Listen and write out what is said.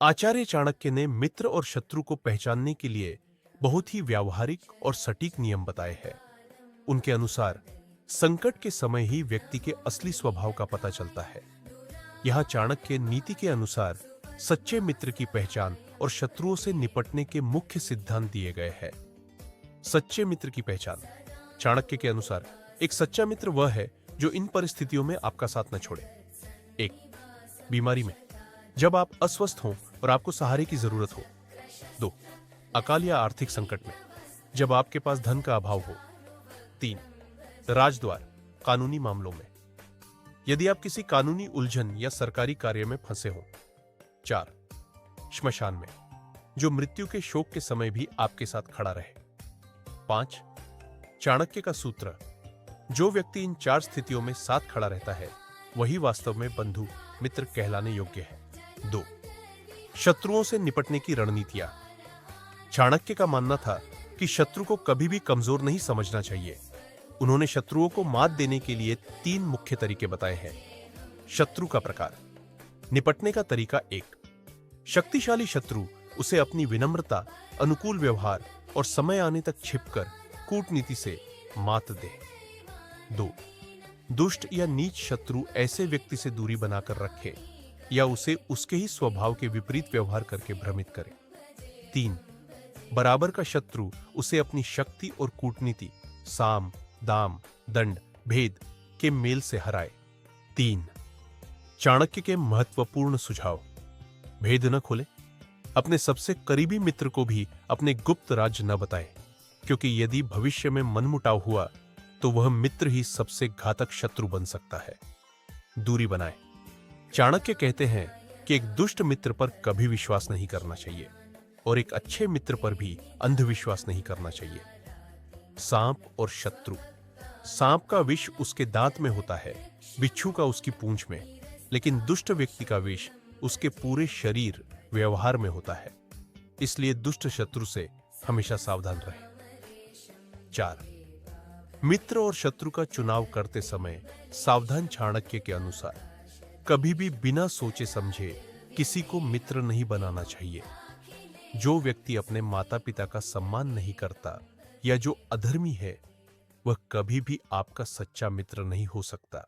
आचार्य चाणक्य ने मित्र और शत्रु को पहचानने के लिए बहुत ही व्यावहारिक और सटीक नियम बताए हैं। उनके अनुसार संकट के समय ही व्यक्ति के असली स्वभाव का पता चलता है। यहाँ चाणक्य नीति के अनुसार सच्चे मित्र की पहचान और शत्रुओं से निपटने के मुख्य सिद्धांत दिए गए हैं। सच्चे मित्र की पहचान। चाणक्य के अनुसार एक सच्चा मित्र वह है जो इन परिस्थितियों में आपका साथ न छोड़े। 1. बीमारी में, जब आप अस्वस्थ हों और आपको सहारे की जरूरत हो। 2. अकाल या आर्थिक संकट में, जब आपके पास धन का अभाव हो। 3. राजद्वार, कानूनी मामलों में, यदि आप किसी कानूनी उलझन या सरकारी कार्य में फंसे हो। 4. श्मशान में, जो मृत्यु के शोक के समय भी आपके साथ खड़ा रहे। 5. चाणक्य का सूत्र, जो व्यक्ति इन 4 स्थितियों में साथ खड़ा रहता है वही वास्तव में बंधु मित्र कहलाने योग्य है। 2. शत्रुओं से निपटने की रणनीतियां। चाणक्य का मानना था कि शत्रु को कभी भी कमजोर नहीं समझना चाहिए। उन्होंने शत्रुओं को मात देने के लिए 3 मुख्य तरीके बताए हैं। शत्रु का प्रकार। निपटने का तरीका 1. शक्तिशाली शत्रु उसे अपनी विनम्रता, अनुकूल व्यवहार और समय आने तक छिपकर कूटनीति से मात दे। 2. दुष्ट या नीच शत्रु ऐसे व्यक्ति से दूरी बनाकर रखे या उसे उसके ही स्वभाव के विपरीत व्यवहार करके भ्रमित करे। 3. बराबर का शत्रु उसे अपनी शक्ति और कूटनीति, साम, दाम, दंड, भेद के मेल से हराए। 3. चाणक्य के महत्वपूर्ण सुझाव। भेद न खोले। अपने सबसे करीबी मित्र को भी अपने गुप्त राज न बताए, क्योंकि यदि भविष्य में मनमुटाव हुआ तो वह मित्र ही सबसे घातक शत्रु बन सकता है। दूरी बनाए। चाणक्य कहते हैं कि एक दुष्ट मित्र पर कभी विश्वास नहीं करना चाहिए और एक अच्छे मित्र पर भी अंधविश्वास नहीं करना चाहिए। सांप और शत्रु। सांप का विष उसके दांत में होता है, बिच्छू का उसकी पूंछ में, लेकिन दुष्ट व्यक्ति का विष उसके पूरे शरीर, व्यवहार में होता है। इसलिए दुष्ट शत्रु से हमेशा सावधान रहें। 4. मित्र और शत्रु का चुनाव करते समय सावधान। चाणक्य के अनुसार कभी भी बिना सोचे समझे किसी को मित्र नहीं बनाना चाहिए। जो व्यक्ति अपने माता पिता का सम्मान नहीं करता या जो अधर्मी है वह कभी भी आपका सच्चा मित्र नहीं हो सकता।